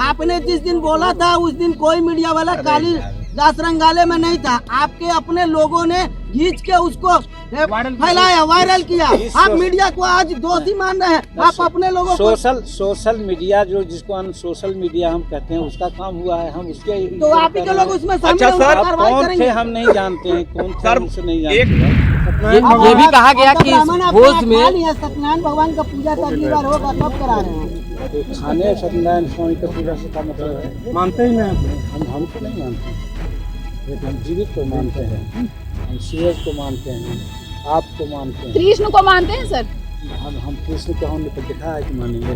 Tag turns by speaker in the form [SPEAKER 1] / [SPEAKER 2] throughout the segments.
[SPEAKER 1] आपने जिस दिन बोला था उस दिन कोई मीडिया वाला काली दास रंगाले में नहीं था। आपके अपने लोगों ने खींच के उसको फैलाया, वायरल किया। आप मीडिया को आज दोषी मान रहे हैं। आप अपने लोगों को
[SPEAKER 2] सोशल मीडिया जो जिसको हम सोशल मीडिया हम कहते हैं उसका काम हुआ है, हम उसके
[SPEAKER 1] तो आप ही के लोग उसमें शामिल
[SPEAKER 2] अच्छा सर,
[SPEAKER 1] कार्रवाई
[SPEAKER 2] कौन थे
[SPEAKER 1] करेंगे।
[SPEAKER 2] हम नहीं जानते हैं, कौन थे हम उसे नहीं जानते हैं।
[SPEAKER 3] ये भी कहा गया कि इस भोज में
[SPEAKER 1] सत्यनारायण भगवान का पूजा तो अगली बार होगा, तब करा रहे हैं।
[SPEAKER 2] तो खाने सत्यनारायण स्वामी का पूजा से क्या मतलब है? मानते ही नहीं हम तो नहीं मानते। हम जीवित को मानते हैं, हम सूरज को मानते हैं, आपको मानते हैं,
[SPEAKER 4] कृष्ण को मानते हैं सर।
[SPEAKER 2] हम कृष्ण को हमने तो दिखा है कि मानेंगे।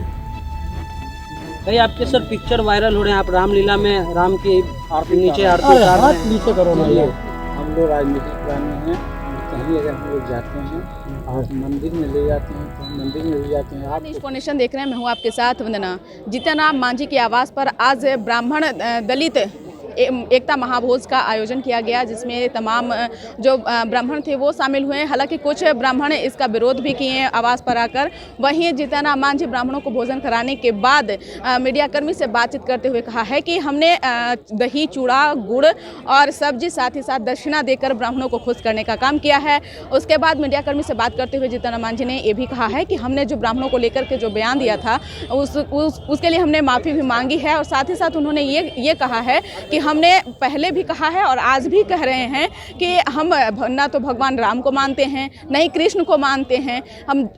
[SPEAKER 3] भाई आपके सर पिक्चर वायरल हो रहे हैं, आप रामलीला में राम की नीचे आरती उतार रहे हैं। नीचे करो ना,
[SPEAKER 2] हम लोग राजनीतिक प्राणी हैं। कहीं अगर हम लोग जाते हैं और मंदिर में ले जाते हैं तो हम मंदिर में ले जाते हैं। आप
[SPEAKER 4] न्यूज़ नेशन देख रहे हैं, मैं हूँ आपके साथ वंदना। जीतन मांझी के आवास पर आज ब्राह्मण दलित एकता महाभोज का आयोजन किया गया, जिसमें तमाम जो ब्राह्मण थे वो शामिल हुए। हालांकि कुछ ब्राह्मण इसका विरोध भी किए आवास पर आकर। वहीं जीतन मांझी ब्राह्मणों को भोजन कराने के बाद मीडियाकर्मी से बातचीत करते हुए कहा है कि हमने दही, चूड़ा, गुड़ और सब्जी साथ ही साथ दक्षिणा देकर ब्राह्मणों को खुश करने का काम किया है। उसके बाद मीडियाकर्मी से बात करते हुए जीतन मांझी ने ये भी कहा है कि हमने जो ब्राह्मणों को लेकर के जो बयान दिया था उसके लिए हमने माफ़ी भी मांगी है। और साथ ही साथ उन्होंने ये कहा है कि हमने पहले भी कहा है और आज भी कह रहे हैं कि हम ना तो भगवान राम को मानते हैं, न ही कृष्ण को मानते हैं।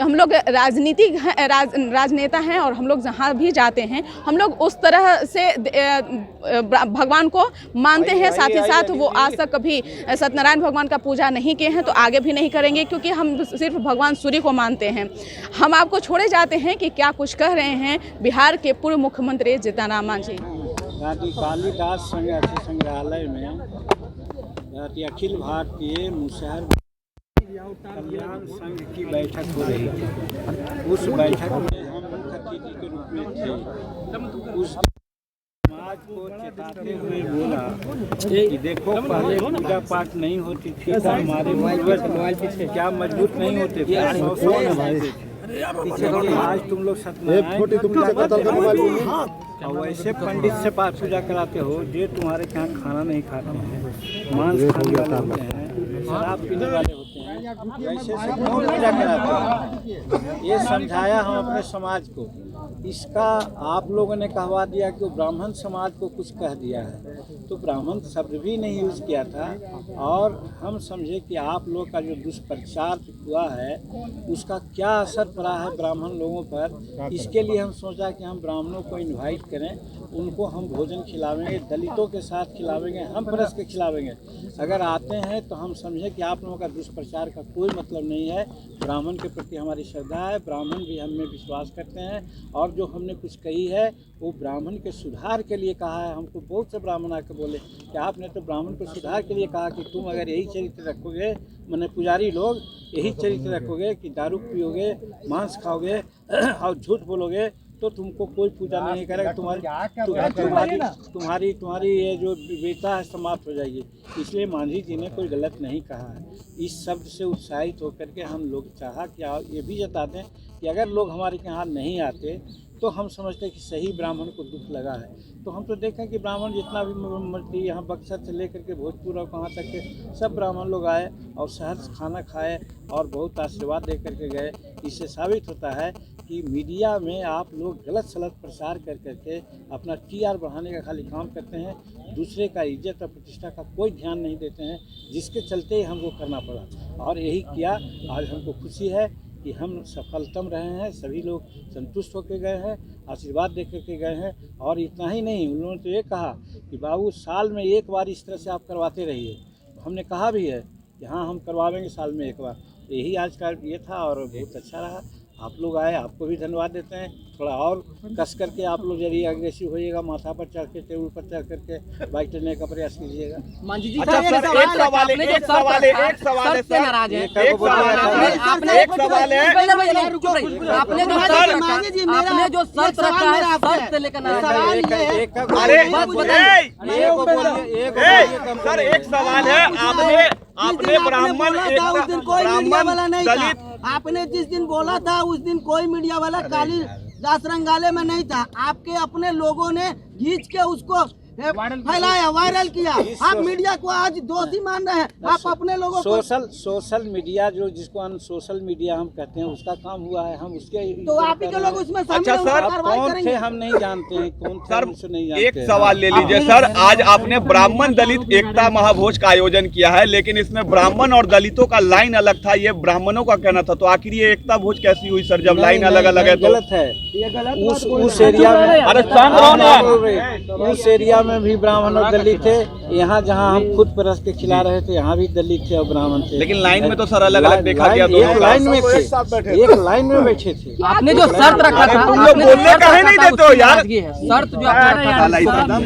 [SPEAKER 4] हम लोग राजनेता हैं और हम लोग जहाँ भी जाते हैं हम लोग उस तरह से भगवान को मानते हैं। साथ ही साथ वो आज तक कभी सत्यनारायण भगवान का पूजा नहीं किए हैं, तो आगे भी नहीं करेंगे, क्योंकि हम सिर्फ भगवान सूर्य को मानते हैं। हम आपको छोड़े जाते हैं कि क्या कुछ कह रहे हैं बिहार के पूर्व मुख्यमंत्री जीतन मांझी।
[SPEAKER 2] कालिदास संग्रहालय में अखिल भारतीय मुसहर कल्याण संघ की बैठक हो रही थी। उस बैठक में हम मुख्य अतिथि के रूप में थे। उस समाज को चेताते हुए बोला कि देखो, पहले पूजा पाठ नहीं होती थी तो हमारे पूर्वज क्या मजबूत नहीं होते थे। आज तुम लोग और वैसे पंडित से पूजा कराते हो जो तुम्हारे यहाँ खाना नहीं खाते हैं, मांस खाने वाले होते हैं, शराब पीने वाले होते हैं, वैसे से कौन पूजा कराते हैं? ये समझाया हम अपने समाज को। इसका आप लोगों ने कहवा दिया कि ब्राह्मण समाज को कुछ कह दिया है, तो ब्राह्मण शब्द भी नहीं यूज़ किया था। और हम समझे कि आप लोग का जो दुष्प्रचार हुआ है उसका क्या असर पड़ा है ब्राह्मण लोगों पर। इसके लिए हम सोचा कि हम ब्राह्मणों को इनवाइट करें, उनको हम भोजन खिलावेंगे, दलितों के साथ खिलावेंगे, हम परस के खिलावेंगे। अगर आते हैं तो हम समझे कि आप लोगों का दुष्प्रचार का कोई मतलब नहीं है। ब्राह्मण के प्रति हमारी श्रद्धा है, ब्राह्मण भी हमें विश्वास करते हैं, और जो हमने कुछ कही है वो ब्राह्मण के सुधार के लिए कहा है। हमको बहुत से ब्राह्मण आकर बोले कि आपने तो ब्राह्मण को सुधार के लिए कहा कि तुम अगर यही चरित्र रखोगे, मैंने पुजारी लोग यही चरित्र रखोगे कि दारू पियोगे, मांस खाओगे और झूठ बोलोगे, तो तुमको कोई पूजा नहीं करेगा, तुम्हारी ये जो विविधता है समाप्त हो जाएगी। इसलिए मांझी जी ने कोई गलत नहीं कहा है। इस शब्द से उत्साहित होकर के हम लोग चाहा कि ये भी जता दें कि अगर लोग हमारे यहाँ नहीं आते तो हम समझते कि सही ब्राह्मण को दुख लगा है। तो हम तो देखें कि ब्राह्मण जितना भी यहाँ बक्सर से लेकर के भोजपुर और कहाँ तक के सब ब्राह्मण लोग आए और शहर से खाना खाए और बहुत आशीर्वाद दे करके गए। इससे साबित होता है कि मीडिया में आप लोग गलत सलत प्रचार कर करके अपना TR बढ़ाने का खाली काम करते हैं, दूसरे का इज्जत और प्रतिष्ठा का कोई ध्यान नहीं देते हैं, जिसके चलते ही हमको करना पड़ा। और यही किया। आज हमको खुशी है कि हम सफलतम रहे हैं, सभी लोग संतुष्ट होकर गए हैं, आशीर्वाद दे करके गए हैं। और इतना ही नहीं, उन्होंने तो ये कहा कि बाबू साल में एक बार इस तरह से आप करवाते रहिए। हमने कहा भी है कि हाँ, हम करवाएंगे साल में एक बार। यही आज का ये था और बहुत अच्छा रहा। आप लोग आए, आपको भी धन्यवाद देते हैं। थोड़ा और कस करके आप लोग यदि अग्रेसिव होइएगा, माथा पर चढ़ के, टेबल पर चढ़ करके बाइक चलने का प्रयास कीजिएगा।
[SPEAKER 3] मांझी जी,
[SPEAKER 5] अच्छा सर, एक सवाल है सर,
[SPEAKER 3] आपने जो शर्त रखा है, शर्त से लेकर
[SPEAKER 5] सर एक सवाल है, आपने ब्राह्मण
[SPEAKER 1] दलित, आपने जिस दिन बोला था उस दिन कोई मीडिया वाला काली दास रंगाले में नहीं था, आपके अपने लोगों ने खींच के उसको फैलाया, वायरल किया। आप मीडिया को आज दोषी मान रहे हैं, आप अपने लोगों को।
[SPEAKER 2] सोशल मीडिया जो जिसको हम सोशल मीडिया हम कहते हैं, उसका काम हुआ है, हम उसके
[SPEAKER 1] तो आप ही के लोग उसमें शामिल
[SPEAKER 5] अच्छा
[SPEAKER 1] हैं,
[SPEAKER 5] सर,
[SPEAKER 1] कार्रवाई
[SPEAKER 2] कौन थे
[SPEAKER 1] करेंगे।
[SPEAKER 2] हम नहीं जानते हैं, कौन थे
[SPEAKER 5] सर,
[SPEAKER 2] हम उसको नहीं जानते
[SPEAKER 5] एक
[SPEAKER 2] हैं।
[SPEAKER 5] सवाल ले लीजिए सर, आज आपने ब्राह्मण दलित एकता महाभोज का आयोजन किया है, लेकिन इसमें ब्राह्मण और दलितों का लाइन अलग था, ये ब्राह्मणों का कहना था, तो आखिर ये एकता भोज कैसी हुई सर, जब लाइन अलग अलग है तो?
[SPEAKER 2] गलत है, उस एरिया में,
[SPEAKER 5] अरे शांत रहो ना।
[SPEAKER 2] उस एरिया में भी ब्राह्मण और दलित थे, यहाँ जहाँ हम खुद परस के खिला रहे थे यहाँ भी दलित थे और ब्राह्मण थे।
[SPEAKER 5] लेकिन लाइन में तो सर अलग अलग देखा गया,
[SPEAKER 2] एक लाइन में थे, एक लाइन में बैठे थे।
[SPEAKER 3] आपने जो शर्त रखा था,
[SPEAKER 5] तुम लोग बोलने काहे नहीं देते हो यार?
[SPEAKER 3] शर्त जो आपने रखा था,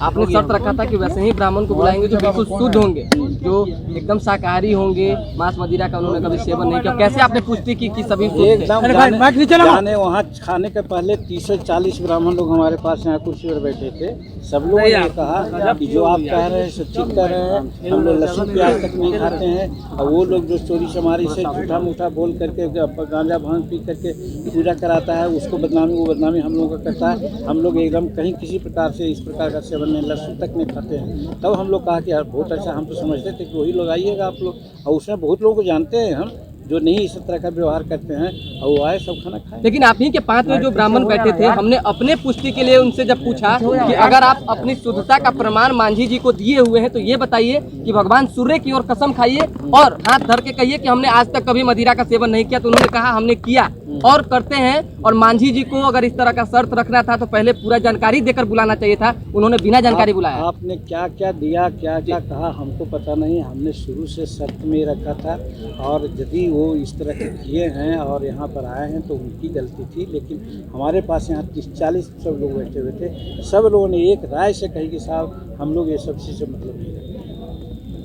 [SPEAKER 3] आपने शर्त रखा था कि वैसे ही ब्राह्मण को बुलाएंगे जो बिल्कुल शुद्ध होंगे, जो एकदम शाकाहारी होंगे, मांस मदिरा का उन्होंने कभी सेवन नहीं किया। कैसे आपने पुष्टि की कि सभी शुद्ध थे?
[SPEAKER 2] एकदम जाने वहाँ खाने के पहले 30 से 40 ब्राह्मण लोग हमारे पास यहाँ कुर्सी पर बैठे थे। सब लोगों ने कहा कि जो आप कह रहे हैं सब ठीक कह रहे हैं, हम लोग लहसुन प्याज तक नहीं खाते हैं, और वो लोग जो चोरी चमारी से झूठा मूठा बोल करके गांजा भांग पी करके पूजा कराता है, उसको बदनामी, वो बदनामी हम लोगों का करता है। हम लोग एकदम कहीं किसी प्रकार से इस प्रकार का सेवन नहीं, लहसुन तक नहीं खाते हैं। तब हम लोग कहा कि यार बहुत अच्छा, हम तो समझते थे कि वही लोग आइएगा आप लोग, और उसमें बहुत लोगों को जानते हैं हम जो नहीं इस तरह का व्यवहार करते हैं, और वो आए सब खाना खाए।
[SPEAKER 3] लेकिन आप ही के 5 में जो ब्राह्मण बैठे थे, हमने अपने पुष्टि के लिए उनसे जब पूछा कि अगर आप अपनी शुद्धता का प्रमाण मांझी जी को दिए हुए हैं तो ये बताइए कि भगवान सूर्य की ओर कसम खाइए और हाथ धर के कहिए कि हमने आज तक कभी मदिरा का सेवन नहीं किया। तो उन्होंने कहा हमने किया और करते हैं। और मांझी जी को अगर इस तरह का शर्त रखना था तो पहले पूरा जानकारी देकर बुलाना चाहिए था, उन्होंने बिना जानकारी बुलाया।
[SPEAKER 2] आपने क्या क्या दिया, क्या क्या कहा, हमको पता नहीं। हमने शुरू से शर्त में रखा था, और यदि वो इस तरह के किए हैं और यहाँ पर आए हैं तो उनकी गलती थी। लेकिन हमारे पास यहाँ 30-40 सब लोग बैठे हुए थे, सब लोगों ने एक राय से कही कि साहब हम लोग ये सब चीज़ से मतलब नहीं रखते।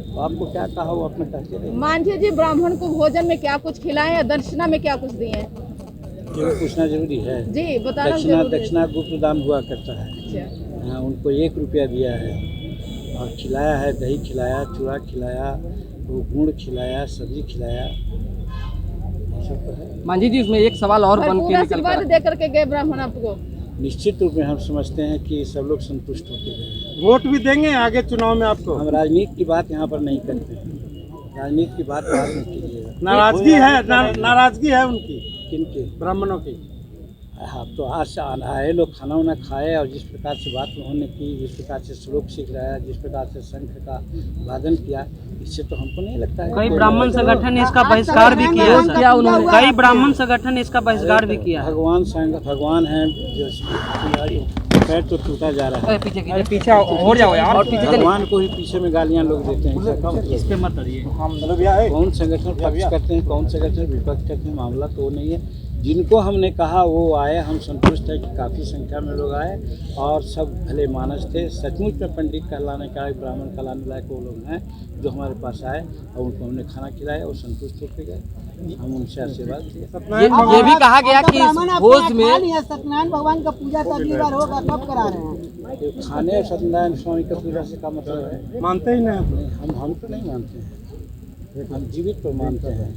[SPEAKER 2] तो आपको क्या कहा वो अपने कहते रहे।
[SPEAKER 4] मांझी जी ब्राह्मण को भोजन में क्या कुछ खिलाए या दक्षिणा में क्या कुछ दिए हैं?
[SPEAKER 2] ये पूछना जरूरी है
[SPEAKER 4] जी बताना।
[SPEAKER 2] दक्षिणा गुप्त दान हुआ करता है।
[SPEAKER 4] अच्छा।
[SPEAKER 2] हाँ, उनको 1 रुपया दिया है और खिलाया है, दही खिलाया, चूड़ा खिलाया, वो गुड़ खिलाया, सब्जी खिलाया, सब तो है।
[SPEAKER 3] मांझी जी उसमें एक सवाल और बन के
[SPEAKER 4] पूरा
[SPEAKER 3] निकल
[SPEAKER 4] आशीर्वाद दे करके गए ब्राह्मण आपको?
[SPEAKER 2] निश्चित रूप में हम समझते हैं कि सब लोग संतुष्ट होते हैं।
[SPEAKER 6] वोट भी देंगे आगे चुनाव में आपको?
[SPEAKER 2] हम राजनीति की बात यहाँ पर नहीं करते हैं, राजनीति की बात बाद में कीजिएगा।
[SPEAKER 6] नाराजगी है उनकी,
[SPEAKER 2] किनकी?
[SPEAKER 6] ब्राह्मणों की।
[SPEAKER 2] हाँ, तो आज आए लोग खाना वाना खाए, और जिस प्रकार से बात उन्होंने की, जिस प्रकार से श्लोक सीख रहा है, जिस प्रकार से शंख का वादन किया, इससे तो हमको नहीं लगता है।
[SPEAKER 3] कई ब्राह्मण संगठन ने इसका बहिष्कार भी किया है। क्या उन्होंने? कई ब्राह्मण संगठन ने इसका बहिष्कार भी किया है।
[SPEAKER 2] भगवान है जो पैर तो टूटा जा रहा है।
[SPEAKER 3] पीछे हो जाओ यार, और पीछे
[SPEAKER 2] भगवान को ही पीछे में गालियाँ लोग देते हैं। इस पे मत अड़िए। कौन संगठन पक्ष करते हैं, कौन संगठन विपक्ष करते हैं, मामला तो वो नहीं है। जिनको हमने कहा वो आए, हम संतुष्ट है कि काफ़ी संख्या में लोग आए और सब भले मानस थे। सचमुच में पंडित कहलाने का, ब्राह्मण कहलाने लायक वो लोग हैं जो हमारे पास आए, और उनको हमने खाना खिलाया और संतुष्ट होकर गए। हम उनसे आशीर्वाद लिए।
[SPEAKER 3] ये भी कहा गया कि इस भोज में
[SPEAKER 1] सत्यनारायण भगवान का पूजा तो अगली बार होगा, कब करा रहे हैं?
[SPEAKER 2] खाने और सत्यनारायण स्वामी का पूजा से का मतलब है?
[SPEAKER 6] मानते ही नहीं
[SPEAKER 2] हम तो नहीं मानते हैं। हम जीवित को मानते हैं,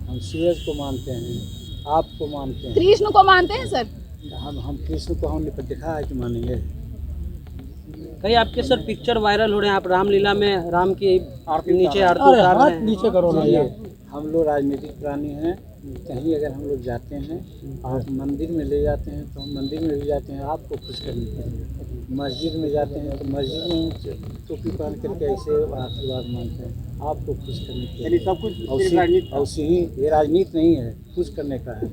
[SPEAKER 2] हम सूरज को मानते हैं, आपको मानते हैं।
[SPEAKER 4] कृष्ण को मानते हैं सर?
[SPEAKER 2] हम कृष्ण को हमने देखा है कि मानेंगे।
[SPEAKER 3] कई आपके सर पिक्चर वायरल हो रहे हैं, आप रामलीला में राम की नीचे आरती उतार रहे हैं।
[SPEAKER 6] नीचे करो ना यार।
[SPEAKER 2] हम लोग राजनीतिक प्राणी हैं। कहीं अगर हम लोग जाते हैं और मंदिर में ले जाते हैं तो हम मंदिर में भी जाते हैं आपको खुश करने के लिए। मस्जिद में जाते हैं तो मस्जिद में टोपी पहन करके ऐसे आशीर्वाद मांगते हैं आपको खुश करने के लिए।
[SPEAKER 6] सब कुछ
[SPEAKER 2] और ये राजनीति नहीं है, खुश करने का है।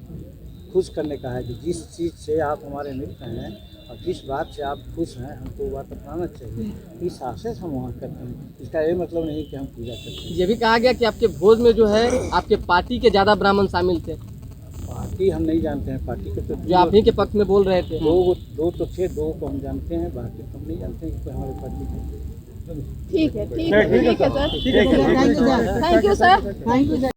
[SPEAKER 2] खुश करने का है कि जिस चीज़ से आप हमारे मित्र हैं और जिस बात से आप खुश हैं, हमको वो बात अपनाना चाहिए। इस आशय से हम वहाँ करते हैं। इसका ये मतलब नहीं कि हम पूजा करते हैं।
[SPEAKER 3] ये भी कहा गया कि आपके भोज में जो है आपके पार्टी के ज़्यादा ब्राह्मण शामिल थे।
[SPEAKER 2] पार्टी हम नहीं जानते हैं, पार्टी के तो
[SPEAKER 3] जो आप ही के पक्ष में बोल रहे थे।
[SPEAKER 2] दो तो थे, 2 को हम जानते हैं, बाकी तो हम नहीं जानते हैं कि हमारे पार्टी के।
[SPEAKER 4] ठीक है सर, थैंक यू सर।